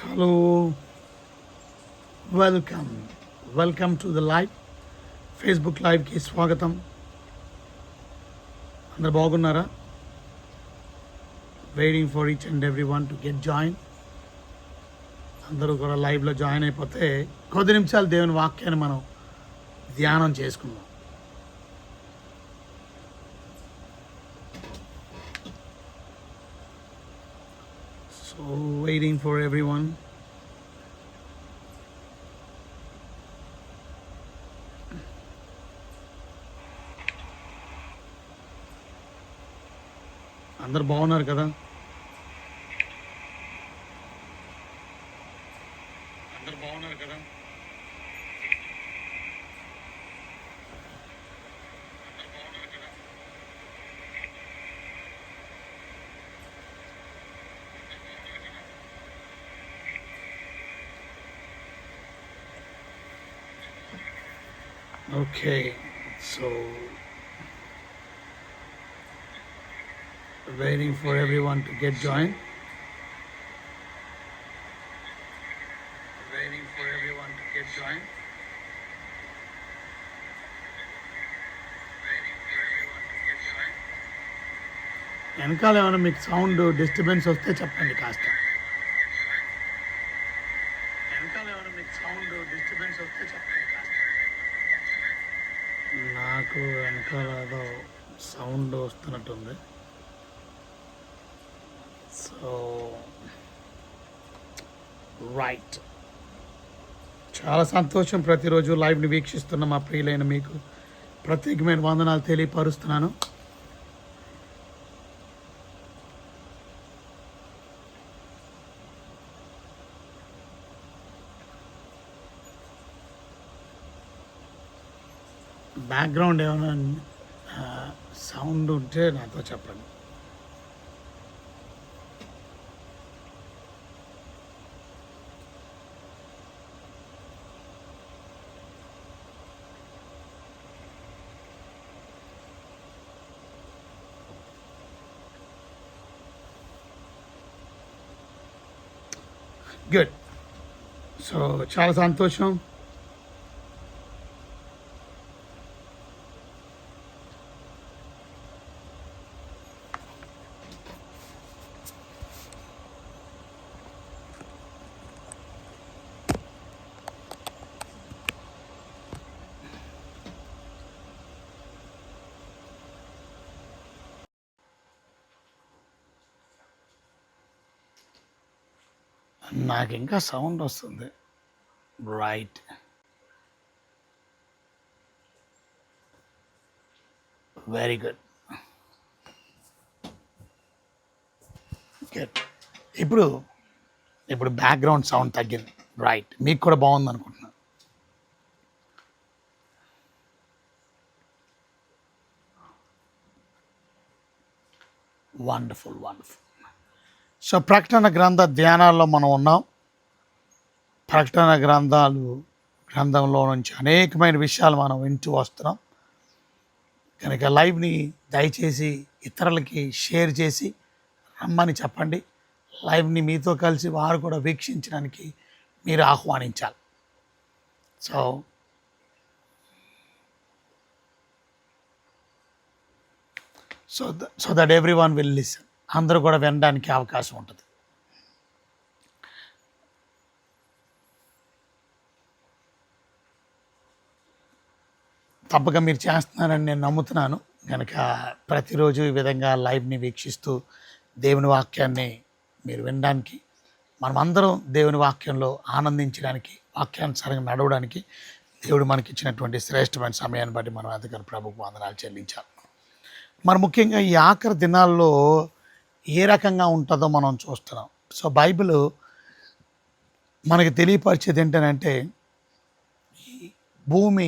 Hello, welcome welcome to the live Facebook లైవ్కి స్వాగతం. అందరు బాగున్నారా? Waiting for each and every one to get join. అందరూ కూడా లైవ్లో జాయిన్ అయిపోతే కొద్ది నిమిషాలు దేవుని వాక్యాన్ని మనం ధ్యానం చేసుకుందాం. So waiting for every one. అందరు బాగున్నారు కదా? అందరు బాగున్నారు కదా? Okay, so waiting for everyone to get joined. Waiting for everyone to get joined. Waiting for everyone to get joined. వెనకాల ఏమైనా మీకు సౌండ్ డిస్టర్బెన్స్ వస్తే చెప్పండి కాస్త. వెనకాల ఏమైనా మీకు సౌండ్ డిస్టర్బెన్స్ వస్తే చెప్పండి కాస్త. నాకు వెనకాల ఏదో సౌండ్ వస్తున్నట్టుంది. సో రైట్, చాలా సంతోషం. ప్రతిరోజు లైవ్ని వీక్షిస్తున్న మా ప్రియులైన మీకు ప్రత్యేకమైన వందనాలు తెలియపరుస్తున్నాను. బ్యాక్గ్రౌండ్ ఏమైనా సౌండ్ ఉంటే నాతో చెప్పండి. గుడ్. సో చాలా సంతోషం. నాకు ఇంకా సౌండ్ వస్తుంది. Right, very good. గుడ్. ఇప్పుడు ఇప్పుడు బ్యాక్గ్రౌండ్ సౌండ్ తగ్గింది. రైట్, మీకు కూడా బాగుంది అనుకుంటున్నాను. Wonderful wonderful. సో ప్రకటన గ్రంథ ధ్యానాల్లో మనం ఉన్నాం. ప్రకటన గ్రంథంలో నుంచి అనేకమైన విషయాలు మనం వింటూ వస్తున్నాం. కనుక లైవ్ని దయచేసి ఇతరులకి షేర్ చేసి రమ్మని చెప్పండి. లైవ్ని మీతో కలిసి వారు కూడా వీక్షించడానికి మీరు ఆహ్వానించాలి. So so that every one will listen. అందరూ కూడా వినడానికి అవకాశం ఉంటుంది. తప్పక మీరు చేస్తున్నారని నేను నమ్ముతున్నాను. కనుక ప్రతిరోజు ఈ విధంగా లైవ్ని వీక్షిస్తూ దేవుని వాక్యాన్ని మీరు వినడానికి, మనమందరం దేవుని వాక్యంలో ఆనందించడానికి, వాక్యానుసారంగా నడవడానికి దేవుడు మనకిచ్చినటువంటి శ్రేష్టమైన సమయాన్ని బట్టి మనం అందుకని ప్రభుకు వందనాలు చెల్లించాలి. మరి ముఖ్యంగా ఈ ఆఖరి దినాల్లో ఏ రకంగా ఉంటుందో మనం చూస్తున్నాం. సో బైబిల్ మనకి తెలియపరిచేది ఏంటంటే, ఈ భూమి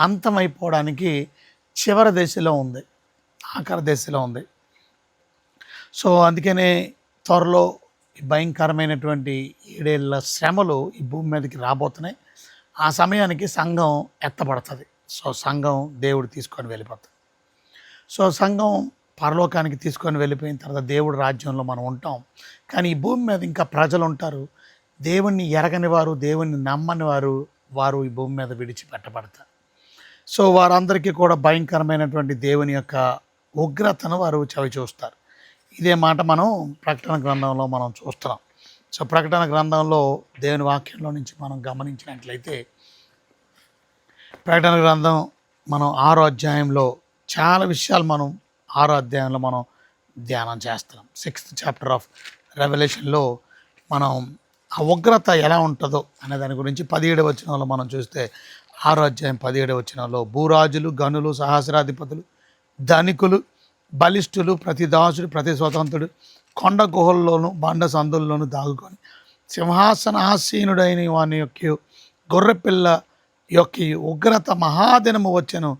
అంతమైపోవడానికి చివరి దశలో ఉంది, ఆఖరి దశలో ఉంది. సో అందుకనే త్వరలో భయంకరమైనటువంటి 7 ఏళ్ల శ్రమలు ఈ భూమి మీదకి రాబోతున్నాయి. ఆ సమయానికి సంఘం ఎత్తబడుతుంది. సో సంఘం దేవుడు తీసుకొని వెళ్ళిపోతుంది. సో సంఘం పరలోకానికి తీసుకొని వెళ్ళిపోయిన తర్వాత దేవుడి రాజ్యంలో మనం ఉంటాం. కానీ ఈ భూమి మీద ఇంకా ప్రజలు ఉంటారు. దేవుణ్ణి ఎరగని వారు, దేవుణ్ణి నమ్మని వారు ఈ భూమి మీద విడిచిపెట్టబడతారు. సో వారందరికీ కూడా భయంకరమైనటువంటి దేవుని యొక్క ఉగ్రతను వారు చవిచూస్తారు. ఇదే మాట మనం ప్రకటన గ్రంథంలో మనం చూస్తున్నాం. సో ప్రకటన గ్రంథంలో దేవుని వాక్యంలో నుంచి మనం గమనించినట్లయితే, ప్రకటన గ్రంథం మనం 6వ అధ్యాయంలో చాలా విషయాలు మనం 6వ అధ్యాయంలో మనం ధ్యానం చేస్తున్నాం. 6th చాప్టర్ ఆఫ్ రెవల్యూషన్లో మనం ఆ ఉగ్రత ఎలా ఉంటుందో అనే దాని గురించి 17వ వచనంలో మనం చూస్తే, 6వ అధ్యాయం 17వ వచనంలో, భూరాజులు, గనులు, సహస్రాధిపతులు, ధనికులు, బలిష్ఠులు, ప్రతి దాసుడు, ప్రతి స్వతంత్రుడు కొండ గుహల్లోనూ బండ సందుల్లోనూ దాగుకొని సింహాసనాసీనుడైన వాని యొక్క గొర్రెపిల్ల యొక్క ఉగ్రత మహాదినము వచ్చెను,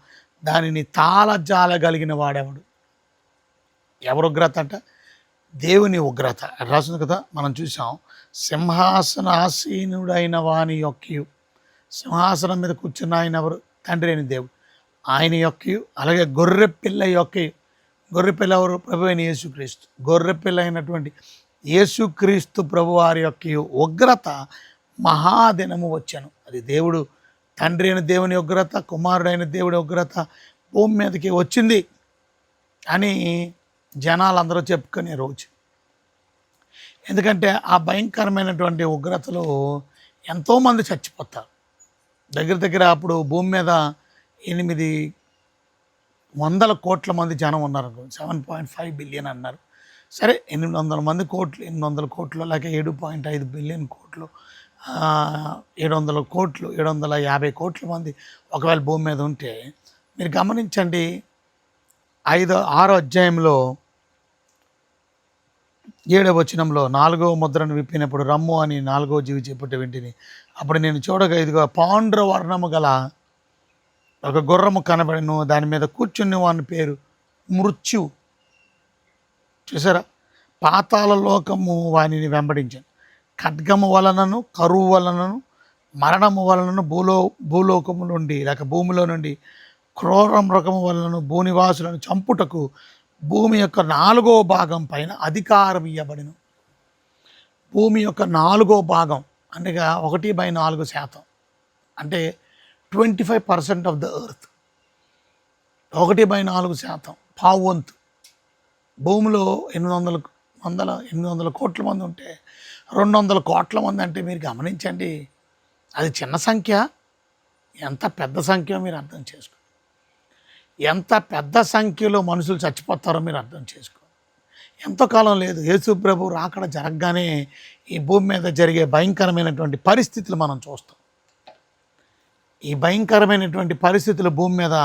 దానిని తాళజాలగలిగిన వాడెవడు. ఎవరు ఉగ్రత అంట? దేవుని ఉగ్రత రాసింది కదా, మనం చూసాం. సింహాసనాసీనుడైన వాని యొక్క, సింహాసనం మీద కూర్చున్న ఆయన ఎవరు? తండ్రి అయిన దేవుడు, ఆయన యొక్క. అలాగే గొర్రెపిల్ల యొక్క, గొర్రెపిల్ల ఎవరు? ప్రభు అయిన యేసుక్రీస్తు. గొర్రెపిల్ల అయినటువంటి యేసుక్రీస్తు ప్రభు వారి యొక్క ఉగ్రత మహాదినము వచ్చాను. అది దేవుడు, తండ్రి అయిన దేవుని ఉగ్రత, కుమారుడైన దేవుడి ఉగ్రత భూమి మీదకి వచ్చింది అని జనాలందరూ చెప్పుకునే రోజు. ఎందుకంటే ఆ భయంకరమైనటువంటి ఉగ్రతలో ఎంతోమంది చచ్చిపోతారు. దగ్గర దగ్గర అప్పుడు భూమి మీద 800 కోట్ల మంది జనం ఉన్నారు. 7.5 బిలియన్ అన్నారు. సరే, 800 కోట్లు లేక 7.5 బిలియన్ కోట్లు, 700 కోట్లు, 750 కోట్ల మంది ఒకవేళ భూమి మీద ఉంటే, మీరు గమనించండి. 6వ అధ్యాయంలో 7వ వచనంలో, 4వ ముద్రను విప్పినప్పుడు రమ్ము అని 4వ జీవి చేపట్టే వింటిని. అప్పుడు నేను చూడగా ఇదిగో పాండ్ర వర్ణము గల ఒక గుర్రము కనబడను, దాని మీద కూర్చుని వాని పేరు మృత్యు. చూసారా? పాతాళ లోకము వానిని వెంబడించాను. ఖడ్గము వలనను, కరువు వలనను, మరణము వలనను, భూలోకము నుండి లేక భూమిలో నుండి క్రూర మృగము వలనను భూనివాసులను చంపుటకు భూమి యొక్క 4వ భాగం పైన అధికారం ఇవ్వబడిను. భూమి యొక్క 4వ భాగం అంటే 1/4%, అంటే 25% ఆఫ్ ద ఎర్త్, 1/4%, పావువంతు. భూమిలో 800 కోట్ల మంది ఉంటే 200 కోట్ల మంది అంటే మీరు గమనించండి, అది చిన్న సంఖ్య. ఎంత పెద్ద సంఖ్య మీరు అర్థం చేసుకోండి. ఎంత పెద్ద సంఖ్యలో మనుషులు చచ్చిపోతారో మీరు అర్థం చేసుకోండి. ఎంతో కాలం లేదు, యేసు ప్రభు రాకడ జరగగానే ఈ భూమి మీద జరిగే భయంకరమైనటువంటి పరిస్థితులు మనం చూస్తాం. ఈ భయంకరమైనటువంటి పరిస్థితులు భూమి మీద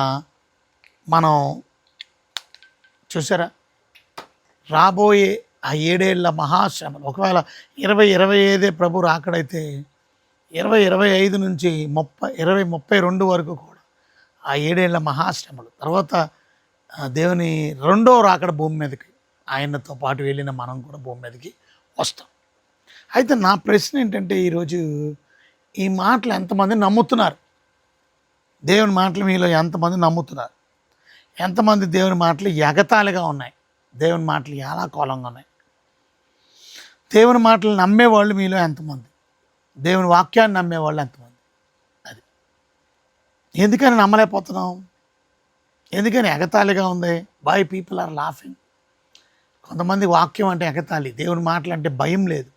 మనం చూసారా? రాబోయే ఆ 7 ఏళ్ల మహాశ్రమలు, ఒకవేళ 2025 ప్రభు రాకడైతే 2025 నుంచి 2032 వరకు కూడా ఆ 7 ఏళ్ల మహాశ్రమలు తర్వాత దేవుని 2వ రాకడ భూమి మీదకి, ఆయనతో పాటు వెళ్ళిన మనం కూడా భూమి మీదకి వస్తాం. అయితే నా ప్రశ్న ఏంటంటే, ఈరోజు ఈ మాటలు ఎంతమంది నమ్ముతున్నారు? దేవుని మాటలు మీలో ఎంతమంది నమ్ముతున్నారు? ఎంతమంది దేవుని మాటలు ఎగతాళిగా ఉన్నాయి? దేవుని మాటలు ఎలా కోలంగా ఉన్నాయి? దేవుని మాటలు నమ్మేవాళ్ళు మీలో ఎంతమంది? దేవుని వాక్యాన్ని నమ్మేవాళ్ళు ఎంతమంది? అది ఎందుకని నమ్మలేకపోతున్నాం? ఎందుకని ఎగతాళిగా ఉంది? Why people are laughing? కొంతమంది వాక్యం అంటే ఎగతాళి, దేవుని మాటలు అంటే భయం లేదు,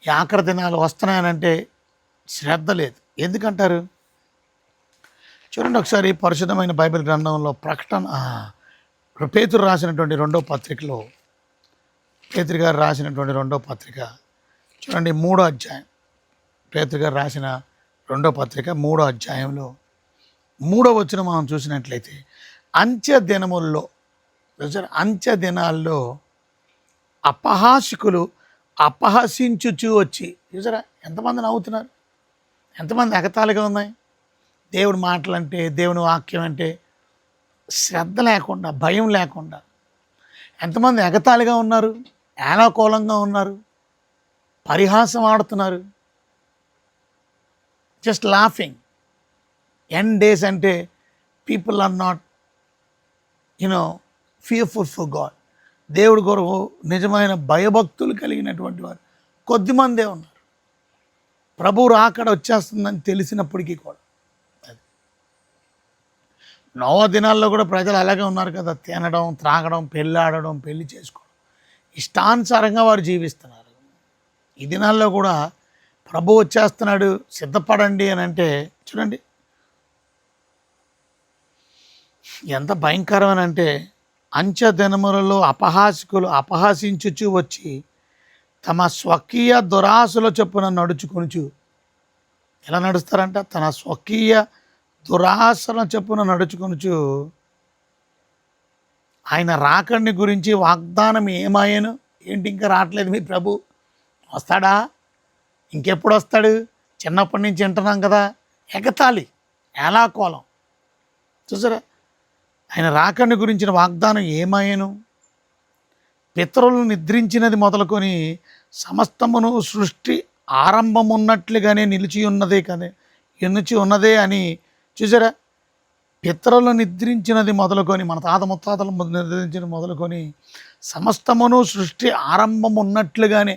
ఈ ఆఖరి దినాలు వస్తున్నాయనంటే శ్రద్ధ లేదు. ఎందుకంటారు? చూడండి ఒకసారి పరిశుద్ధమైన బైబిల్ గ్రంథంలో పేతురు రాసినటువంటి 2వ పత్రికలో, పేతురు గారు రాసినటువంటి 2వ పత్రిక చూడండి, 3వ అధ్యాయం. పేతురు గారు రాసిన 2వ పత్రిక 3వ అధ్యాయంలో 3వ వచనం మనం చూసినట్లయితే, అంత్య దినముల్లో, అంత్య దినాల్లో అపహాసికులు అపహసించుచూ వచ్చి, చూసారా ఎంతమంది నవ్వుతున్నారు? ఎంతమంది ఎగతాళిగా ఉన్నాయి? దేవుడి మాటలంటే, దేవుని వాక్యం అంటే శ్రద్ధ లేకుండా, భయం లేకుండా ఎంతమంది ఎగతాళిగా ఉన్నారు, ఏలాకోలంగా ఉన్నారు, పరిహాసం ఆడుతున్నారు, జస్ట్ లాఫింగ్. ఎండ్ డేస్ అంటే people are not fearful for God. దేవుడి కొరకు నిజమైన భయభక్తులు కలిగినటువంటి వారు కొద్దిమందే ఉన్నారు. ప్రభు రాకడ వచ్చేస్తుందని తెలిసినప్పటికీ కూడా. అది నోవా దినాల్లో కూడా ప్రజలు అలాగే ఉన్నారు కదా, తినడం, త్రాగడం, పెళ్ళాడడం, పెళ్లి చేసుకోవడం, ఇష్టానుసారంగా వారు జీవిస్తున్నారు. ఈ దినాల్లో కూడా ప్రభు వచ్చేస్తున్నాడు, సిద్ధపడండి అని అంటే చూడండి ఎంత భయంకరమని అంటే, అంచె దినములలో అపహాసికులు అపహసించుచు వచ్చి తమ స్వకీయ దురాశల చొప్పున నడుచుకొనుచు. ఎలా నడుస్తారంట? తన స్వకీయ దురాశల చొప్పున నడుచుకొనుచు ఆయన రాకడిని గురించి వాగ్దానం ఏమాయను? ఏంటి ఇంకా రావట్లేదు మీ ప్రభు? వస్తాడా? ఇంకెప్పుడు వస్తాడు? చిన్నప్పటి నుంచి వింటున్నాం కదా. ఎగతాళి, ఏలాకోలం. చూసారా? ఆయన రాకడిని గురించిన వాగ్దానం ఏమాయను? పితరులు నిద్రించినది మొదలుకొని సమస్తమును సృష్టి ఆరంభమున్నట్లుగానే నిలిచి ఉన్నదే అని. చూసారా? పితరులు నిద్రించినది మొదలుకొని, మన తాత ముత్తాతలు నిద్రించినది మొదలుకొని సమస్తమును సృష్టి ఆరంభం ఉన్నట్లుగానే,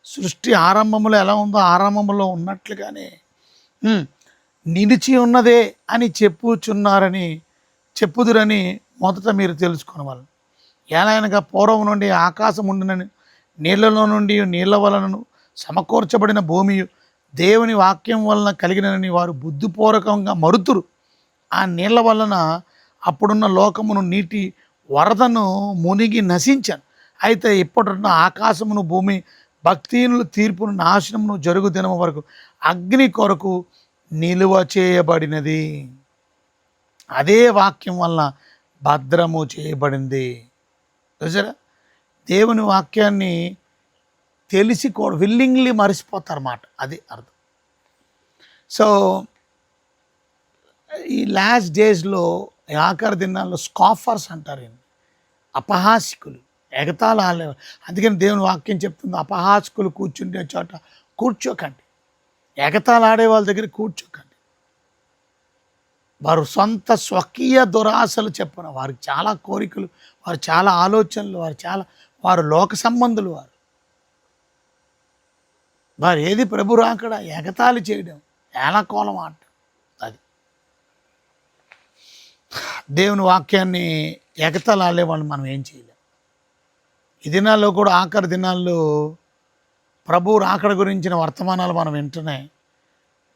సృష్టి ఆరంభములో ఎలా ఉందో ఆరంభంలో ఉన్నట్లుగానే నిలిచి ఉన్నదే అని చెప్పుదురని మొదట మీరు తెలుసుకునేవాళ్ళు. ఏలైనగా పూర్వం నుండి ఆకాశం ఉండినని, నీళ్లలో నుండి నీళ్ల వలనను సమకూర్చబడిన భూమియు దేవుని వాక్యం వలన కలిగినని వారు బుద్ధిపూర్వకంగా మరుతురు. ఆ నీళ్ల వలన అప్పుడున్న లోకమును నీటి వరదను మునిగి నశించాను. అయితే ఇప్పటిన్న ఆకాశమును భూమి భక్తిహీనుల తీర్పును నాశనమును జరుగు దినము వరకు అగ్ని కొరకు నిలువ చేయబడినది. అదే వాక్యం వలన భద్రము చేయబడింది. చూసారా? దేవుని వాక్యాన్ని తెలిసి కూడా విల్లింగ్లీ మరిచిపోతారన్నమాట. అది అర్థం. సో ఈ లాస్ట్ డేస్లో, ఆఖరి దినాల్లో స్కాఫర్స్ అంటారు, అపహాసికులు, ఎగతాళి ఆడేవారు. అందుకని దేవుని వాక్యం చెప్తుంది, అపహాసికులు కూర్చుంటే చోట కూర్చోకండి, ఎగతాళి ఆడే వాళ్ళ దగ్గర కూర్చోకండి. వారు సొంత స్వకీయ దురాశలు చెప్పిన, వారికి చాలా కోరికలు, వారు చాలా ఆలోచనలు, వారు లోక సంబంధులు. వారు ఏది ప్రభు రాకడ ఎగతాళి చేయడం, ఏలకోలం ఆట. అది దేవుని వాక్యాన్ని ఎగతాళి ఆడేవాళ్ళు మనం ఏం చేయలేం. ఈ దినాల్లో కూడా, ఆఖరి దినాల్లో ప్రభు రాకడ గురించిన వర్తమానాలు మనం వింటున్నాయి.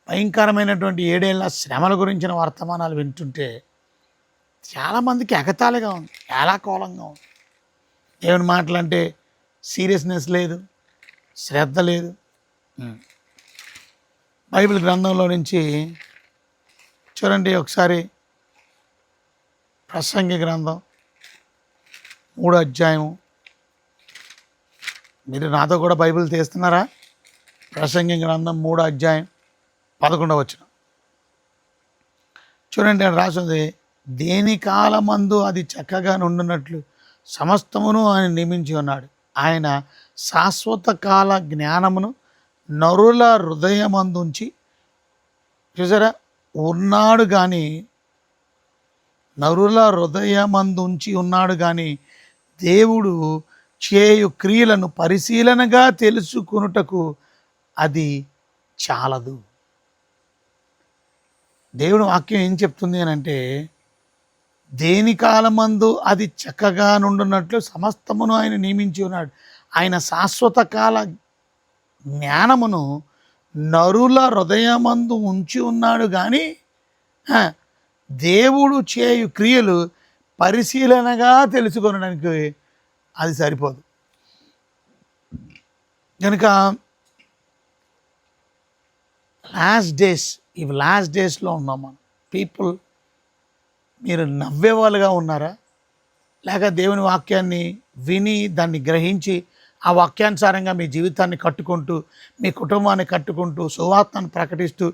భయంకరమైనటువంటి 7 ఏళ్ల శ్రమల గురించిన వర్తమానాలు వింటుంటే చాలామందికి ఎగతాళిగా ఉంది, ఏలాకోలంగా ఉంది. దేవుని మాటలంటే సీరియస్నెస్ లేదు, శ్రద్ధ లేదు. బైబిల్ గ్రంథంలో నుంచి చూడండి ఒకసారి, ప్రసంగి గ్రంథం 3వ అధ్యాయం. మీరు నాతో కూడా బైబిల్ తీస్తున్నారా? ప్రసంగి గ్రంథం 3వ అధ్యాయం 11వ వచనం చూడండి. రాసింది, దేని కాలమందు అది చక్కగా నుండినట్లు సమస్తమును ఆయన నియమించి ఉన్నాడు. ఆయన శాశ్వత కాల జ్ఞానమును నరుల హృదయమందుంచి చూసారా ఉన్నాడు కానీ, నరుల హృదయమందుంచి ఉన్నాడు కానీ దేవుడు చేయు క్రియలను పరిశీలనగా తెలుసుకొనుటకు అది చాలదు. దేవుని వాక్యం ఏం చెప్తుంది అని అంటే, దేని కాలమందు అది చక్కగా నుండున్నట్లు సమస్తమును ఆయన నియమించి ఉన్నాడు. ఆయన శాశ్వత కాల జ్ఞానమును నరుల హృదయమందు ఉంచి ఉన్నాడు కానీ దేవుడు చేయు క్రియలు పరిశీలనగా తెలుసుకొనడానికి అది సరిపోదు. కనుక లాస్ట్ డేస్లో ఉన్నాం మనం. పీపుల్, మీరు నవ్వేవాళ్ళుగా ఉన్నారా? లేక దేవుని వాక్యాన్ని విని దాన్ని గ్రహించి ఆ వాక్యానుసారంగా మీ జీవితాన్ని కట్టుకుంటూ, మీ కుటుంబాన్ని కట్టుకుంటూ, సువార్తను ప్రకటిస్తూ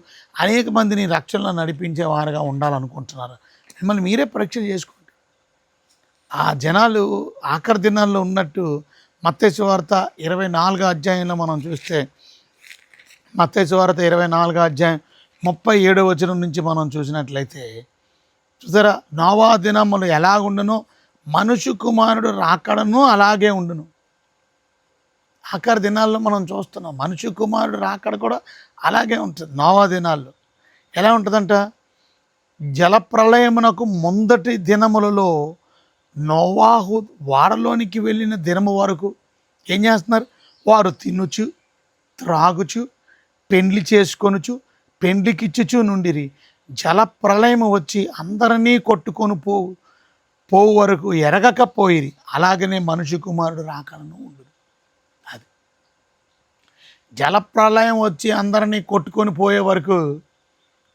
అనేక మందిని రక్షణలో నడిపించే వారుగా ఉండాలనుకుంటున్నారు? మిమ్మల్ని మీరే పరీక్ష చేసుకోండి. ఆ జనాలు ఆఖరి దినాల్లో ఉన్నట్టు మత్తయి సువార్త 24వ అధ్యాయంలో మనం చూస్తే, మత్తయి సువార్త 24వ అధ్యాయం 37వ వచనం నుంచి మనం చూసినట్లయితే, చూసారా, నోవా దినములు ఎలాగుండనో మనుషు కుమారుడు రాకడను అలాగే ఉండును. ఆఖరి దినాల్లో మనం చూస్తున్నాం, మనుషు కుమారుడు రాకడ కూడా అలాగే ఉంటుంది. నోవా దినాల్లో ఎలా ఉంటుందంట, జలప్రళయమునకు ముందటి దినములలో నోవాహు వాడలోనికి వెళ్ళిన దినము వరకు ఏం చేస్తున్నారు, వారు తినుచు త్రాగుచు పెండ్లి చేసుకొనుచు పెండ్లికిచ్చుచు నుండిరి. జలప్రళయము వచ్చి అందరినీ కొట్టుకొని పోవు వరకు ఎరగకపోయిరి. అలాగనే మనుషు కుమారుడు రాకడను ఉండు. అది జలప్రళయం వచ్చి అందరినీ కొట్టుకొని పోయే వరకు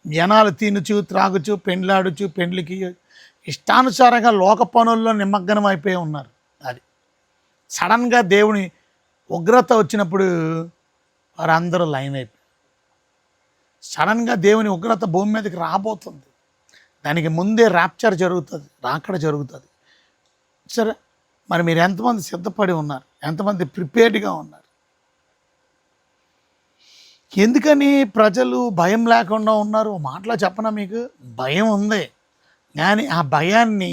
జనాలు తినుచు త్రాగుచు పెండ్లాడుచు పెండ్లికి ఇష్టానుసారంగా లోక పనుల్లో నిమగ్నం అయిపోయి ఉన్నారు. అది సడన్గా దేవుని ఉగ్రత వచ్చినప్పుడు వారందరూ లైన్ అయిపోయారు. సడన్గా దేవుని ఉగ్రత భూమి మీదకి రాబోతుంది. దానికి ముందే ర్యాప్చర్ జరుగుతుంది, రాకడ జరుగుతుంది. సరే, మరి మీరు ఎంతమంది సిద్ధపడి ఉన్నారు, ఎంతమంది ప్రిపేర్డ్గా ఉన్నారు? ఎందుకని ప్రజలు భయం లేకుండా ఉన్నారు? మాటలో చెప్పనా మీకు, భయం ఉంది కానీ ఆ భయాన్ని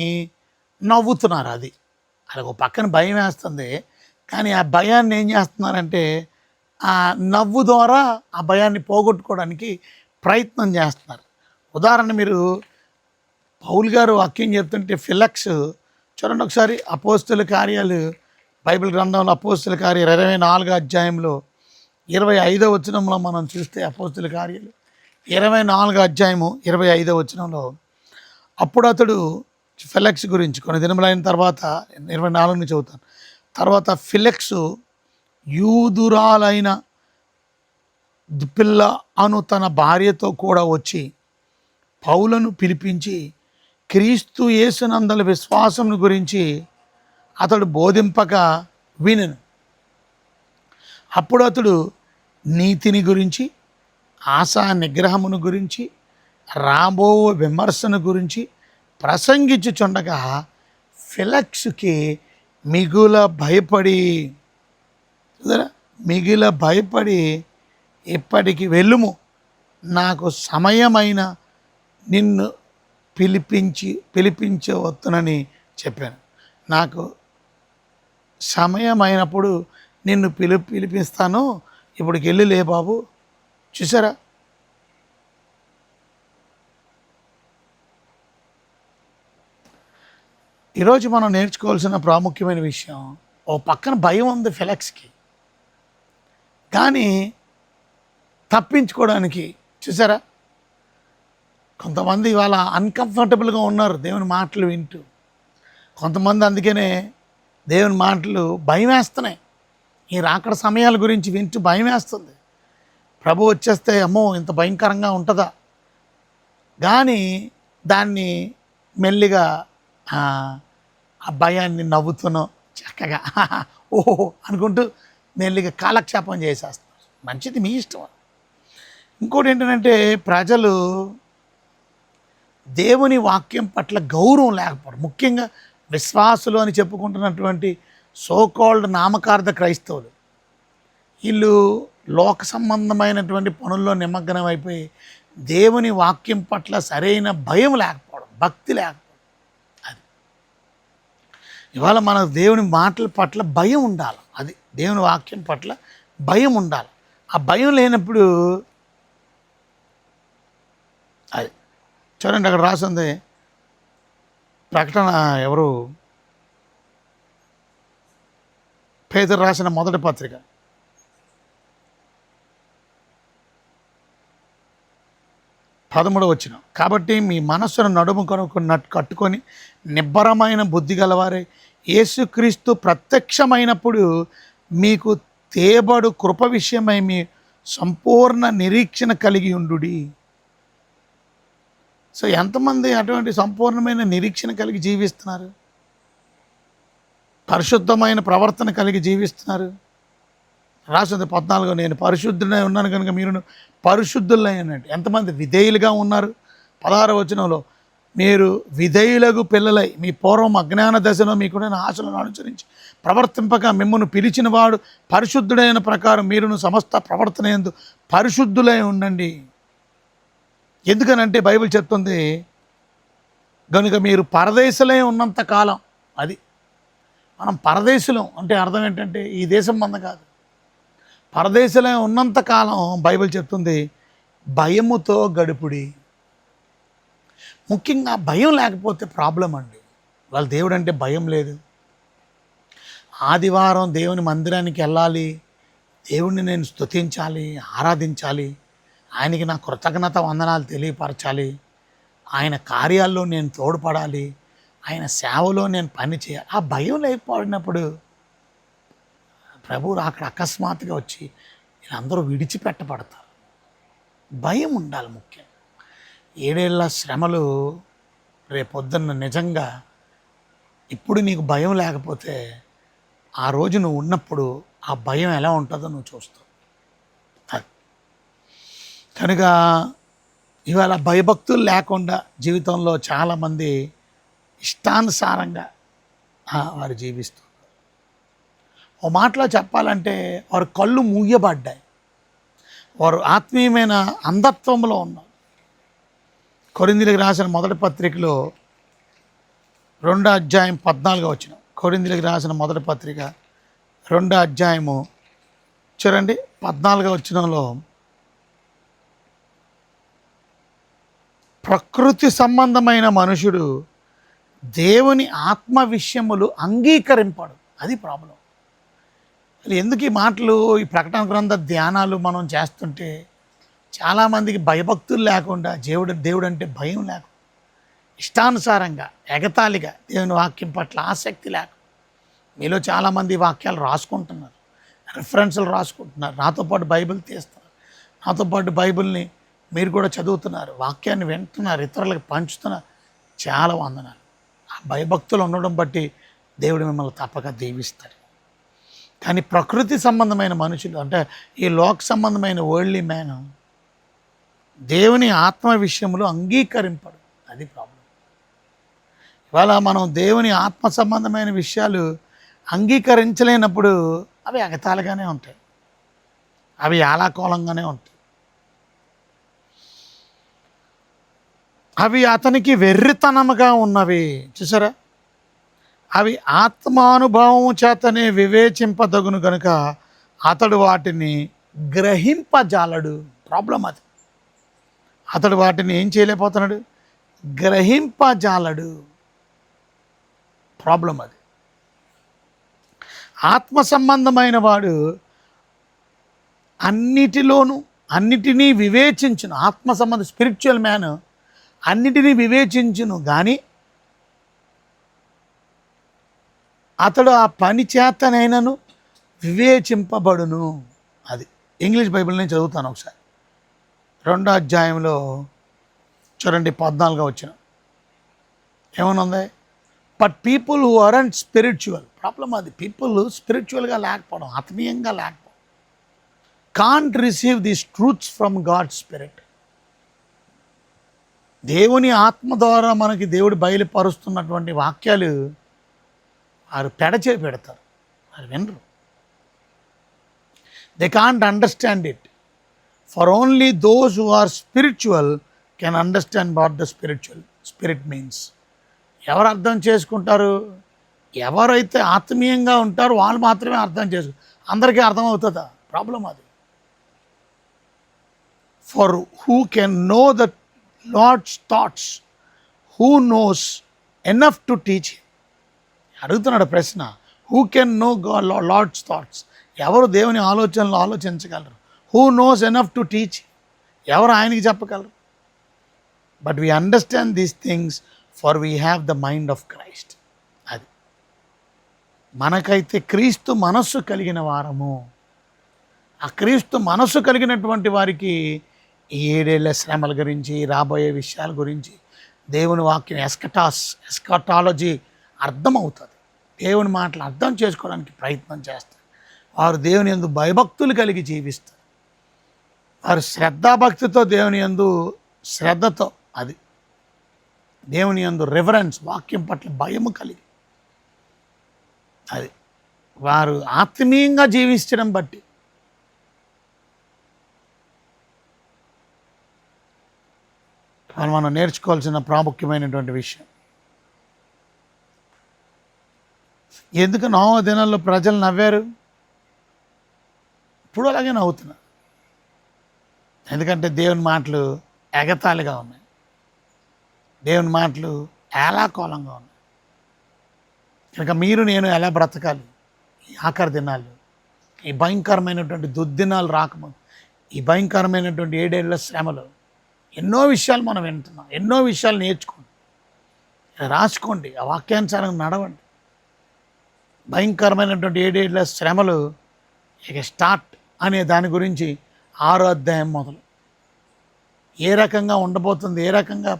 నవ్వుతున్నారు. అది ఒక పక్కన భయం వేస్తుంది కానీ ఆ భయాన్ని ఏం చేస్తున్నారంటే ఆ నవ్వు ద్వారా ఆ భయాన్ని పోగొట్టుకోవడానికి ప్రయత్నం చేస్తున్నారు. ఉదాహరణ, మీరు పౌలు గారు వాక్యం చెప్తుంటే ఫిలక్స్ చూడండి ఒకసారి. అపోస్తుల కార్యాలు బైబిల్ గ్రంథంలో అపోస్తుల కార్యాలు 24వ అధ్యాయంలో 25వ వచనంలో మనం చూస్తే, అపోస్తుల కార్యాలు 24వ అధ్యాయము 25వ వచనంలో, అప్పుడు అతడు ఫిలక్స్ గురించి కొన్ని దినములైన తర్వాత 24 చదువుతాను. తర్వాత ఫిలక్స్ యూదురాలైన దుపిల్ల అను తన భార్యతో కూడా వచ్చి పౌలను పిలిపించి క్రీస్తు యేసునందల విశ్వాసం గురించి అతడు బోధింపక వినెను. అప్పుడు అతడు నీతిని గురించి, ఆశా నిగ్రహమును గురించి, రాబో విమర్శన గురించి ప్రసంగించుచుండగా ఫిలక్స్కి మిగుల భయపడి ఇప్పటికి వెళ్ళుము, నాకు సమయమైన నిన్ను పిలిపించవచ్చునని చెప్పాను. నాకు సమయమైనప్పుడు నిన్ను పిలిపిస్తాను, ఇప్పటికి వెళ్ళిలే బాబు. చూసారా, ఈరోజు మనం నేర్చుకోవాల్సిన ప్రాముఖ్యమైన విషయం, ఓ పక్కన భయం ఉంది ఫిలక్స్కి, కానీ తప్పించుకోవడానికి చూసారా కొంతమంది ఇవాళ అన్కంఫర్టబుల్గా ఉన్నారు దేవుని మాటలు వింటూ. కొంతమంది అందుకనే దేవుని మాటలు భయం వేస్తున్నాయి. ఈ రాకడ సమయాల గురించి వింటూ భయం వేస్తుంది. ప్రభు వచ్చేస్తే అమ్మో ఇంత భయంకరంగా ఉంటుందా, కానీ దాన్ని మెల్లిగా ఆ భయాన్ని నవ్వుతునో చక్కగా ఓహో అనుకుంటూ మెల్లిగా కాలక్షేపం చేసేస్తారు. మంచిది, మీ ఇష్టం. ఇంకోటి ఏంటంటే ప్రజలు దేవుని వాక్యం పట్ల గౌరవం లేకపోవడం, ముఖ్యంగా విశ్వాసులు అని చెప్పుకుంటున్నటువంటి సోకాల్డ్ నామకార్థ క్రైస్తవులు, వీళ్ళు లోక సంబంధమైనటువంటి పనుల్లో నిమగ్నం అయిపోయి దేవుని వాక్యం పట్ల సరైన భయం లేకపోవడం, భక్తి లేకపోవడం. అది ఇవాళ మన దేవుని మాటల పట్ల భయం ఉండాలి. అది దేవుని వాక్యం పట్ల భయం ఉండాలి. ఆ భయం లేనప్పుడు అది చూడండి, అక్కడ రాసింది ప్రకటన, ఎవరు, పేతురు రాసిన మొదటి పత్రిక 13వ వచనం. కాబట్టి మీ మనస్సును నడుము కట్టుకొని నిబ్బరమైన బుద్ధి గలవారే యేసుక్రీస్తు ప్రత్యక్షమైనప్పుడు మీకు తేబడు కృప విషయమై మీ సంపూర్ణ నిరీక్షణ కలిగి ఉండుడి. సో ఎంతమంది అటువంటి సంపూర్ణమైన నిరీక్షణ కలిగి జీవిస్తున్నారు, పరిశుద్ధమైన ప్రవర్తన కలిగి జీవిస్తున్నారు? రాసింది 14, నేను పరిశుద్ధులై ఉన్నాను కనుక మీరు పరిశుద్ధులై అన్నట్టు. ఎంతమంది విధేయులుగా ఉన్నారు? 16వ వచనంలో, మీరు విధేయులకు పిల్లలై మీ పూర్వం అజ్ఞాన దశలో మీకున్న ఆశలను అనుసరించి ప్రవర్తింపక మిమ్మల్ని పిలిచిన వాడు పరిశుద్ధుడైన ప్రకారం మీరును సమస్త ప్రవర్తన యందు పరిశుద్ధులై ఉండండి. ఎందుకనంటే బైబిల్ చెప్తుంది, కనుక మీరు పరదేశులై ఉన్నంత కాలం, అది మనం పరదేశులం అంటే అర్థం ఏంటంటే ఈ దేశం మంద కాదు. పరదేశంలో ఉన్నంతకాలం బైబిల్ చెప్తుంది భయముతో గడుపుడి. ముఖ్యంగా భయం లేకపోతే ప్రాబ్లం అండి. వాళ్ళ దేవుడు అంటే భయం లేదు. ఆదివారం దేవుని మందిరానికి వెళ్ళాలి, దేవుణ్ణి నేను స్తుతించాలి, ఆరాధించాలి, ఆయనకి నా కృతజ్ఞత వందనాలు తెలియపరచాలి, ఆయన కార్యాల్లో నేను తోడ్పడాలి, ఆయన సేవలో నేను పని చేయాలి. ఆ భయం లేకపోయినప్పుడు ప్రభువు అక్కడ అకస్మాత్తుగా వచ్చి వీళ్ళందరూ విడిచిపెట్టబడతారు. భయం ఉండాలి ముఖ్యం. 7 ఏళ్ల శ్రమలు రేపొద్దున్న నిజంగా ఇప్పుడు నీకు భయం లేకపోతే ఆ రోజు నువ్వు ఉన్నప్పుడు ఆ భయం ఎలా ఉంటుందో నువ్వు చూస్తావు. అది కనుక ఇవాళ భయభక్తులు లేకుండా జీవితంలో చాలామంది ఇష్టానుసారంగా వారు జీవిస్తారు. ఓ మాటలో చెప్పాలంటే వారు కళ్ళు మూయబడ్డాయి, వారు ఆత్మీయమైన అంధత్వంలో ఉన్నారు. కొరింథీయులకు రాసిన మొదటి పత్రికలో 2వ అధ్యాయం 14వ వచనం. కొరింథీయులకు రాసిన మొదటి పత్రిక 2వ అధ్యాయము చూడండి 14వ వచనంలో, ప్రకృతి సంబంధమైన మనుషుడు దేవుని ఆత్మ విషయములు అంగీకరింపడు. అది ప్రాబ్లం. ఎందుకు ఈ మాటలు, ఈ ప్రకటన గ్రంథ ధ్యానాలు మనం చేస్తుంటే చాలామందికి భయభక్తులు లేకుండా దేవుడు అంటే భయం లేకుండా ఇష్టానుసారంగా ఎగతాళిగా దేవుని వాక్యం పట్ల ఆసక్తి లేక మీలో చాలామంది వాక్యాలు రాసుకుంటున్నారు, రిఫరెన్స్లు రాసుకుంటున్నారు, నాతో పాటు బైబిల్ తీస్తున్నారు, నాతో పాటు బైబిల్ని మీరు కూడా చదువుతున్నారు, వాక్యాన్ని వింటున్నారు, ఇతరులకు పంచుతున్నారు. చాలా వందనాలు. ఆ భయభక్తులు ఉండడం బట్టి దేవుడు మిమ్మల్ని తప్పక దీవిస్తాడు. కానీ ప్రకృతి సంబంధమైన మనుషులు అంటే ఈ లోక సంబంధమైన వరల్డ్లీ మ్యాన్ దేవుని ఆత్మ విషయంలో అంగీకరింపడు. అది ప్రాబ్లం. ఇవాళ మనం దేవుని ఆత్మ సంబంధమైన విషయాలు అంగీకరించలేనప్పుడు అవి ఎగతాళిగానే ఉంటాయి, అవి ఆలాకోలంగానే ఉంటాయి, అవి అతనికి వెర్రితనముగా ఉన్నవి. చూసారా, అవి ఆత్మానుభవం చేతనే వివేచింపదగును కనుక అతడు వాటిని గ్రహింపజాలడు. ప్రాబ్లం అది. అతడు వాటిని ఏం చేయలేకపోతున్నాడు, గ్రహింపజాలడు. ప్రాబ్లం అది. ఆత్మ సంబంధమైన వాడు అన్నిటినీ వివేచించును. ఆత్మ సంబంధ స్పిరిచువల్ మ్యాన్ అన్నిటినీ వివేచించును, కానీ అతడు ఆ పని చేతనైనను వివేచింపబడును. అది ఇంగ్లీష్ బైబిల్ నేను చదువుతాను ఒకసారి. 2వ అధ్యాయంలో చూడండి 14వ వచనం ఏమనుంది, but people who aren't spiritual. Problem అది. పీపుల్ స్పిరిచువల్గా లేకపోవడం, ఆత్మీయంగా లేకపోవడం, can't receive these truths from God spirit. దేవుని ఆత్మ ద్వారా మనకి దేవుడు బయలుపరుస్తున్నటువంటి వాక్యాలు వారు పెడచే పెడతారు, వారు వినరు. They can't understand it. For only those who are spiritual can understand what the spirit means. ఎవరు అర్థం చేసుకుంటారు? ఎవరైతే ఆత్మీయంగా ఉంటారో వాళ్ళు మాత్రమే అర్థం చేసుకుంటారు. అందరికీ అర్థమవుతుందా? ప్రాబ్లం అది. For who can know the Lord's thoughts, who knows enough to teach. అడుగుతున్నాడు ప్రశ్న, who can know Lord's thoughts? ఎవరు దేవుని ఆలోచనలు ఆలోచించగలరు? Who knows enough to teach? ఎవరు ఆయనకి చెప్పగలరు? But we understand these things for we have the mind of Christ. అది మనకైతే క్రీస్తు మనస్సు కలిగిన వారము. ఆ క్రీస్తు మనస్సు కలిగినటువంటి వారికి ఈ 7 ఏళ్ల శ్రమల గురించి, రాబోయే విషయాల గురించి దేవుని వాక్యం ఎస్కటాలజీ అర్థమవుతుంది. దేవుని మాటలు అర్థం చేసుకోవడానికి ప్రయత్నం చేస్తారు. వారు దేవుని యందు భయభక్తులు కలిగి జీవిస్తారు. వారు శ్రద్ధాభక్తితో దేవుని యందు శ్రద్ధతో, అది దేవుని యందు రివరెన్స్, వాక్యం పట్ల భయము కలిగి, అది వారు ఆత్మీయంగా జీవించడం బట్టి మనం నేర్చుకోవాల్సిన ప్రాముఖ్యమైనటువంటి విషయం. ఎందుకు నోవా దినాల్లో ప్రజలు నవ్వారు? ఇప్పుడు అలాగే నవ్వుతున్నారు. ఎందుకంటే దేవుని మాటలు ఎగతాళిగా ఉన్నాయి, దేవుని మాటలు ఏలాకోలంగా ఉన్నాయి. కనుక మీరు నేను ఎలా బ్రతకాలి ఈ ఆఖరి దినాలు, ఈ భయంకరమైనటువంటి దుర్దినాలు రాకముందు, ఈ భయంకరమైనటువంటి 7 ఏళ్ల శ్రమలు, ఎన్నో విషయాలు మనం వింటున్నాం, ఎన్నో విషయాలు నేర్చుకోండి, రాసుకోండి, ఆ వాక్యానుసారంగా నడవండి. భయంకరమైనటువంటి 7 ఏళ్ల శ్రమలు ఇక స్టార్ట్ అనే దాని గురించి 6వ అధ్యాయం మొదలు. ఏ రకంగా ఉండబోతుంది, ఏ రకంగా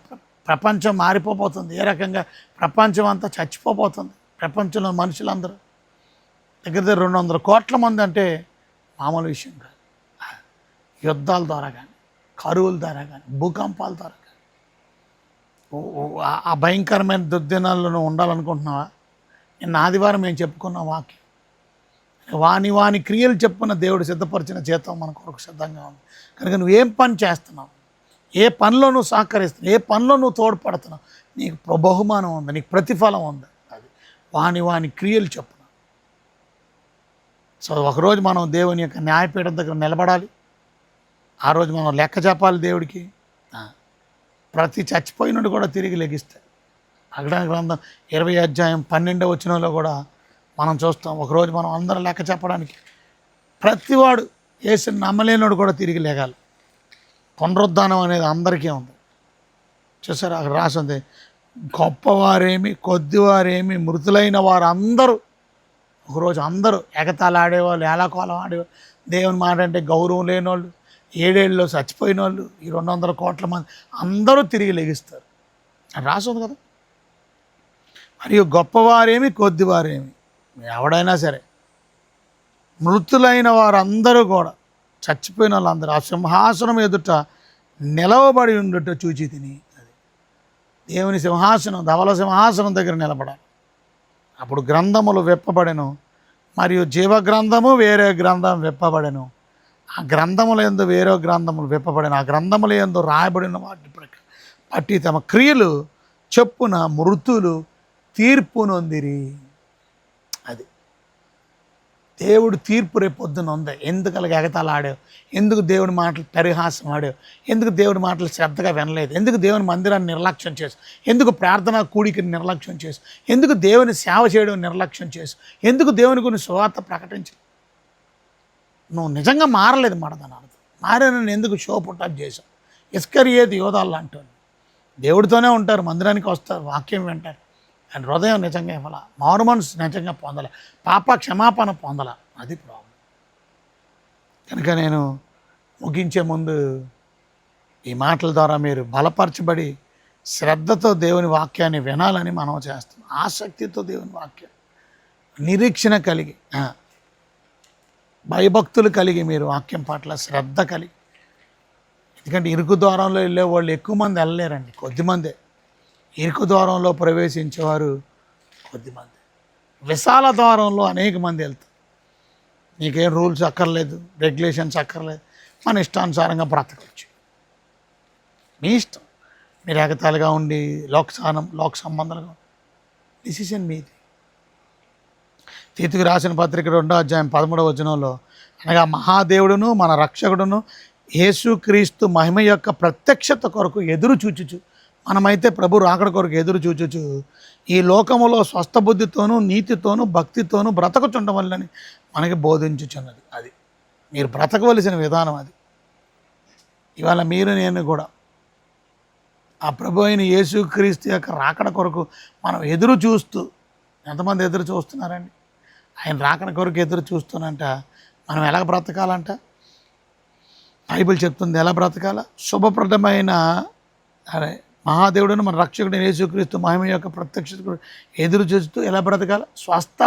ప్రపంచం మారిపోబోతుంది, ఏ రకంగా ప్రపంచం అంతా చచ్చిపోబోతుంది, ప్రపంచంలో మనుషులందరూ దగ్గర 200 కోట్ల మంది అంటే మామూలు విషయం కాదు. యుద్ధాల ద్వారా కానీ, కరువుల ద్వారా కానీ, భూకంపాల ద్వారా కానీ, ఆ భయంకరమైన దుర్దినాల్లో ఉండాలనుకుంటున్నావా? నిన్న ఆదివారం మేము చెప్పుకున్న వాక్యం, వాని క్రియలు చెప్పుకున్న దేవుడు సిద్ధపరిచిన జీతం మన కొరకు సిద్ధంగా ఉంది. కనుక నువ్వేం పని చేస్తున్నావు, ఏ పనిలో నువ్వు సహకరిస్తున్నావు, ఏ పనిలో నువ్వు తోడ్పడుతున్నావు, నీకు బహుమానం ఉంది, నీకు ప్రతిఫలం ఉంది. అది వాని క్రియలు చెప్పున. సో ఒకరోజు మనం దేవుని యొక్క న్యాయపీఠం దగ్గర నిలబడాలి. ఆ రోజు మనం లెక్క చెప్పాలి దేవుడికి. ప్రతి చచ్చిపోయినట్టు కూడా తిరిగి లెగిస్తాయి. ప్రకటన గ్రంథం 20వ అధ్యాయం 12వ వచనంలో కూడా మనం చూస్తాం. ఒకరోజు మనం అందరం లెక్క చెప్పడానికి ప్రతివాడు యేసుని నమ్మలేనోడు కూడా తిరిగి లేగాలి. పునరుద్ధానం అనేది అందరికీ ఉంది. చూసారు, అక్కడ రాసింది, గొప్పవారేమి కొద్దివారేమి మృతులైన వారు అందరూ ఒకరోజు అందరూ ఎగతాళి ఆడేవాళ్ళు, ఏలాకోలం ఆడేవాళ్ళు, దేవుని మాట అంటే గౌరవం లేనివాళ్ళు, 7 ఏళ్ళలో చచ్చిపోయిన వాళ్ళు, ఈ 200 కోట్ల మంది అందరూ తిరిగి లెగిస్తారు అని రాసింది కదా. మరియు గొప్పవారేమి కొద్దివారేమి ఎవడైనా సరే, మృతులైన వారందరూ కూడా, చచ్చిపోయిన వాళ్ళందరూ ఆ సింహాసనం ఎదుట నిలవబడి ఉండుట చూచి తిని. అది దేవుని సింహాసనం, ధవల సింహాసనం దగ్గర నిలబడాలి. అప్పుడు గ్రంథములు విప్పబడెను, మరియు జీవగ్రంథము వేరే గ్రంథం విప్పబడెను. ఆ గ్రంథముల యందు వేరే గ్రంథములు విప్పబడెను. ఆ గ్రంథముల యందు రాయబడిన వాటి బట్టి తమ క్రియలు చెప్పున మృతులు తీర్పు నొందిరి. అది దేవుడు తీర్పు రేపొద్దున ఉంది. ఎందుకు అలాగ ఎగతాలు ఆడావు, ఎందుకు దేవుని మాటలు పరిహాసం ఆడావు, ఎందుకు దేవుని మాటలు శ్రద్ధగా వినలేదు, ఎందుకు దేవుని మందిరాన్ని నిర్లక్ష్యం చేసు, ఎందుకు ప్రార్థనా కూడికని నిర్లక్ష్యం చేసు, ఎందుకు దేవుని సేవ చేయడం నిర్లక్ష్యం చేసు, ఎందుకు దేవుని గురించి సువార్త ప్రకటించు. నువ్వు నిజంగా మారలేదు మాట దాని అర్థం. మారానని ఎందుకు షో పుట్టప్ చేశావు? ఇస్కరియోతు యోధాలు అంటారు, దేవుడితోనే ఉంటారు, మందిరానికి వస్తారు, వాక్యం వింటారు, అండ్ హృదయం నిజంగా ఇవ్వాల, మారు మనసు నిజంగా పొందాల, పాప క్షమాపణ పొందాల. అది ప్రాబ్లం. కనుక నేను ముగించే ముందు ఈ మాటల ద్వారా మీరు బలపరచబడి శ్రద్ధతో దేవుని వాక్యాన్ని వినాలని మనం చేస్తాం. ఆసక్తితో దేవుని వాక్యం, నిరీక్షణ కలిగి, భయభక్తులు కలిగి, మీరు వాక్యం పట్ల శ్రద్ధ కలిగి. ఎందుకంటే ఇరుకు ద్వారంలో వెళ్ళే వాళ్ళు ఎక్కువ మంది వెళ్ళలేరండి, కొద్దిమందే. ఇరుకు ద్వారంలో ప్రవేశించేవారు కొద్దిమంది, విశాల ద్వారంలో అనేక మంది వెళ్తారు. నీకేం రూల్స్ అక్కర్లేదు, రెగ్యులేషన్స్ అక్కర్లేదు, మన ఇష్టానుసారంగా బ్రతకవచ్చు. మీ ఇష్టం. మీరు ఎగతాళిగా ఉండి లోక సంబంధాలుగా డిసిషన్ మీది. తీతుకు రాసిన పత్రిక 2వ అధ్యాయం 13వ వచనంలో, అనగా మహాదేవుడును మన రక్షకుడును యేసుక్రీస్తు మహిమ యొక్క ప్రత్యక్షత కొరకు ఎదురు చూచుచు, మనమైతే ప్రభు రాకడ కొరకు ఎదురు చూచుచు ఈ లోకములో స్వస్థ బుద్ధితోనూ నీతితోనూ భక్తితోనూ బ్రతకుచుండడం వల్లని మనకి బోధించుచున్నది. అది మీరు బ్రతకవలసిన విధానం. అది ఇవాళ మీరు నేను కూడా ఆ ప్రభు అయిన యేసుక్రీస్తు యొక్క రాకడ కొరకు మనం ఎదురు చూస్తూ, ఎంతమంది ఎదురు చూస్తున్నారండి? ఆయన రాకడ కొరకు ఎదురు చూస్తున్నంట మనం ఎలా బ్రతకాలంట? బైబిల్ చెప్తుంది ఎలా బ్రతకాల. శుభప్రదమైన మహాదేవుడును మన రక్షకుడు యేసుక్రీస్తు మహిమ యొక్క ప్రత్యక్షత ఎదురు చూస్తూ ఎలా బ్రతకాల? స్వస్థ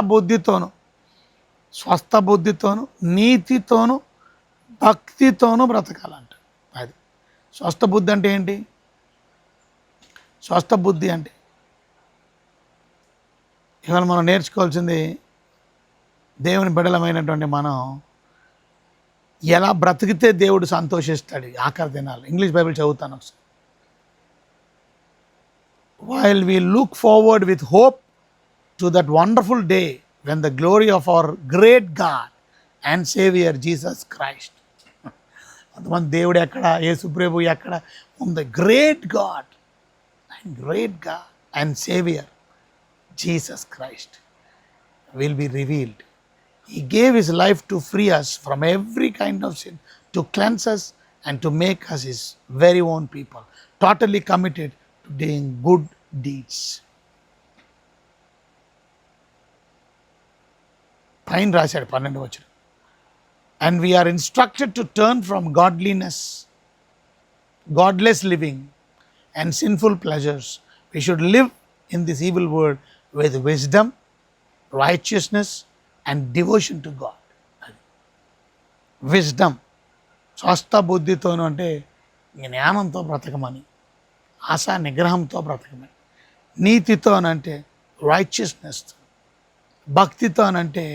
బుద్ధితోను నీతితోను భక్తితోనూ బ్రతకాలంట. అది స్వస్థ బుద్ధి అంటే ఏంటి? స్వస్థ బుద్ధి అంటే ఇవాళ మనం నేర్చుకోవాల్సింది, దేవుని బిడ్డలమైనటువంటి మనం ఎలా బ్రతికితే దేవుడు సంతోషిస్తాడు ఆఖరి దినాలు. ఇంగ్లీష్ బైబిల్ చదువుతాను ఒకసారి. While we look forward with hope to that wonderful day when the glory of our great God and Savior Jesus Christ. కొంతమంది దేవుడు ఎక్కడ, యేసు ప్రభు ఎక్కడ ఉంది? Great God and saviour Jesus Christ will be revealed. He gave his life to free us from every kind of sin, to cleanse us and to make us his very own people, totally committed to doing good deeds. పైన రాశాడు 12వ వచనం. And we are instructed to turn from godless living and sinful pleasures. We should live in this evil world with wisdom, righteousness and devotion to God. Wisdom, స్వస్థ బుద్ధితోను అంటే జ్ఞానంతో బ్రతకమని, ఆశా నిగ్రహంతో బ్రతకమని, నీతితో అనంటే రైచియస్నెస్తో, భక్తితో అనంటే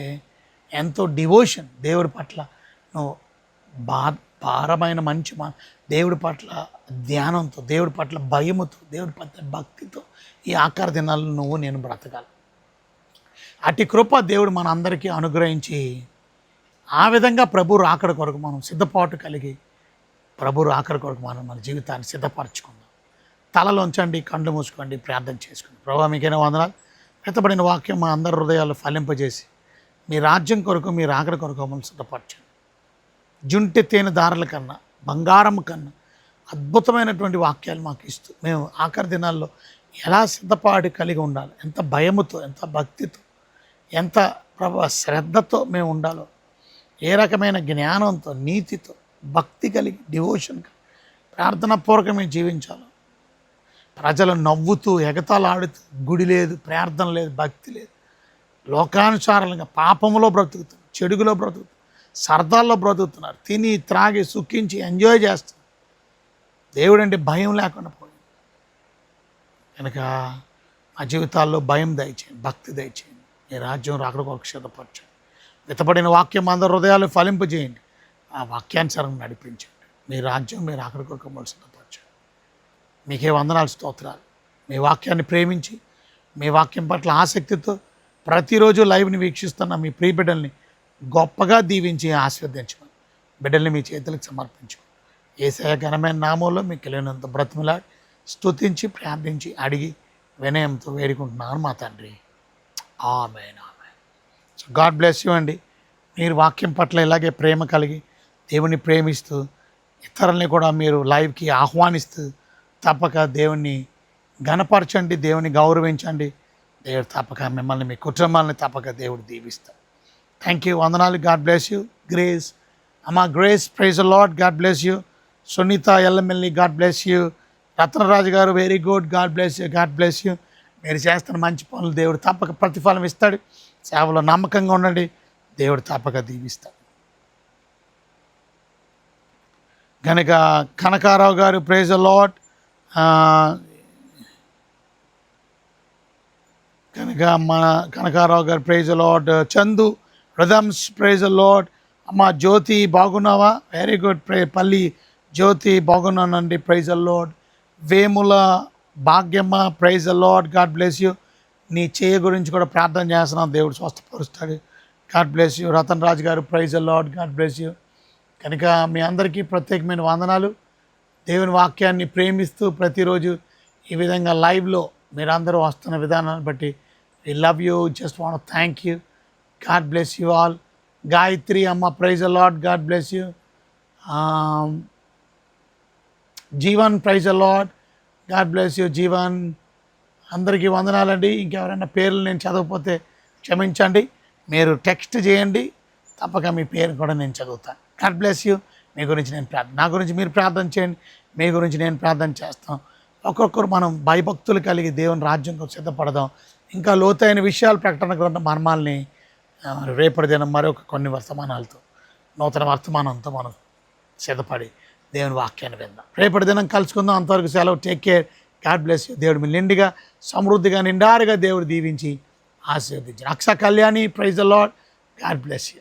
ఎంతో డివోషన్, దేవుడి పట్ల నువ్వు భారమైన మంచి దేవుడి పట్ల ధ్యానంతో, దేవుడి పట్ల భయముతో, దేవుడి పట్ల భక్తితో ఈ ఆఖరి దినాల్లో నువ్వు నేను బ్రతకాలి. అటు కృప దేవుడు మన అందరికీ అనుగ్రహించి ఆ విధంగా ప్రభు రాకడ కొరకు మనం సిద్ధపాటు కలిగి ప్రభు రాకడ కొరకు మనం మన జీవితాన్ని సిద్ధపరచుకుందాం. తలలోంచండి, కళ్ళు మూసుకోండి, ప్రార్థన చేసుకుందాం. ప్రభు మీకైనా వందనాలు. పెత్తబడిన వాక్యం మా అందరి హృదయాలు ఫలింపజేసి మీ రాజ్యం కొరకు, మీ రాకడ కొరకు మమ్మల్ని సిద్ధపరచండి. జుంటె తేనె దారుల కన్నా, బంగారం కన్నా అద్భుతమైనటువంటి వాక్యాలు మాకు ఇస్తూ మేము ఆఖరి దినాల్లో ఎలా సిద్ధపాటు కలిగి ఉండాలి, ఎంత భయముతో, ఎంత భక్తితో, ఎంత శ్రద్ధతో మేము ఉండాలో, ఏ రకమైన జ్ఞానంతో, నీతితో, భక్తి కలిగి, డివోషన్గా, ప్రార్థనాపూర్వకమే జీవించాలో, ప్రజలు నవ్వుతూ ఎగతాళాడుతూ గుడి లేదు, ప్రార్థన లేదు, భక్తి లేదు, లోకానుసారంగా పాపంలో బ్రతుకుతున్నారు, చెడుగులో బ్రతుకుతున్నారు, సరదాల్లో బ్రతుకుతున్నారు, తిని త్రాగి సుఖించి ఎంజాయ్ చేస్తున్నారు. దేవుడు అంటే భయం లేకుండా పోయింది కనుక మా జీవితాల్లో భయం దయచేయండి, భక్తి దయచేయండి. మీ రాజ్యం రాకడ కొరకు సిద్ధపరచండి. విత్తబడిన వాక్యం అందరి హృదయాలు ఫలింపజేయండి. ఆ వాక్యానుసారం నడిపించండి. మీ రాజ్యం మీరు రాకడ కొరకు మమ్మల్ని సిద్ధపరచండి. మీకే వందనాలు, స్తోత్రాలు. మీ వాక్యాన్ని ప్రేమించి మీ వాక్యం పట్ల ఆసక్తితో ప్రతిరోజు లైవ్ని వీక్షిస్తున్న మీ ప్రియ బిడ్డల్ని గొప్పగా దీవించి ఆశీర్వదించమని బిడ్డల్ని మీ చేతులకు సమర్పించుకోండి. యేసయ్య ఘనమైన నామంలో మీకు కలిగినంత బ్రతిమలాడి స్తుతించి ప్రార్థించి అడిగి వినయంతో వేడుకుంటున్నాను మా తండ్రి. ఆమేన్. సో గాడ్ బ్లెస్ యూ అండి. మీరు వాక్యం పట్ల ఇలాగే ప్రేమ కలిగి దేవుని ప్రేమిస్తూ ఇతరుల్ని కూడా మీరు లైవ్కి ఆహ్వానిస్తూ తప్పక దేవుణ్ణి ఘనపరచండి, దేవుని గౌరవించండి. దేవుడు తప్పక మిమ్మల్ని, మీ కుటుంబాలని తప్పక దేవుడు దీవిస్తాడు. థ్యాంక్ యూ, వందనాలు. God bless you. గ్రేస్ అమ్మా, grace, praise the Lord, God bless you. Sunitha Ellamelli, God bless you. Ratnaraju garu, very good, God bless you, God bless you. మీరు చేస్తున్న మంచి పనులు దేవుడు తప్పక ప్రతిఫలం ఇస్తాడు. సేవలో నమ్మకంగా ఉండండి, దేవుడు తప్పక దీవిస్తాడు. కనుక Kanakarao garu, praise the lord. కనుక మన Kanakarao garu, praise the Lord. Chandu rhythms, praise the Lord. అమ్మ జ్యోతి, బాగున్నావా? Very good. పల్లి జ్యోతి, బాగున్నానండి, praise the Lord. Vemula Bhagyamma, praise the Lord, God bless you. నీ చేయ గురించి కూడా ప్రార్థన చేస్తున్నాం, దేవుడు స్వస్థపరుస్తాడు. God bless you. Ratan Raju garu, praise the Lord, God bless you. కనుక మీ అందరికీ ప్రత్యేకమైన వందనాలు. దేవుని వాక్యాన్ని ప్రేమిస్తూ ప్రతిరోజు ఈ విధంగా లైవ్లో మీరందరూ వస్తున్న విధానాన్ని బట్టి we love you, just want thank you. God bless you all. Gayatri అమ్మ, praise the Lord, God bless you. Jeevan, praise the Lord, God bless you. Jeevan, అందరికీ వందనాలండి. ఇంకెవరైనా పేర్లు నేను చదవకపోతే క్షమించండి, మీరు టెక్స్ట్ చేయండి, తప్పక మీ పేరు కూడా నేను చదువుతాను. God bless you. మీ గురించి నేను నా గురించి మీరు ప్రార్థన చేయండి, మీ గురించి నేను ప్రార్థన చేస్తాం. ఒక్కొక్కరు మనం భయభక్తులు కలిగి దేవుని రాజ్యం కోసం సిద్ధపడదాం. ఇంకా లోతైన విషయాలు ప్రకటన గ్రంథం మర్మాల్ని రేపటి దినం మరొక కొన్ని వర్తమానాలతో, నూతన వర్తమానంతో మనం సిద్ధపడి దేవుని వాక్యాన్ని విందాం. రేపటి దినం కలుసుకుందాం. అంతవరకు సెలవు. Take care. God bless you. దేవుడు మీ నిండుగా, సమృద్ధిగా, నిండారుగా దేవుడు దీవించి ఆశీర్వదించి. Aksha Kalyani, praise the Lord, God bless you.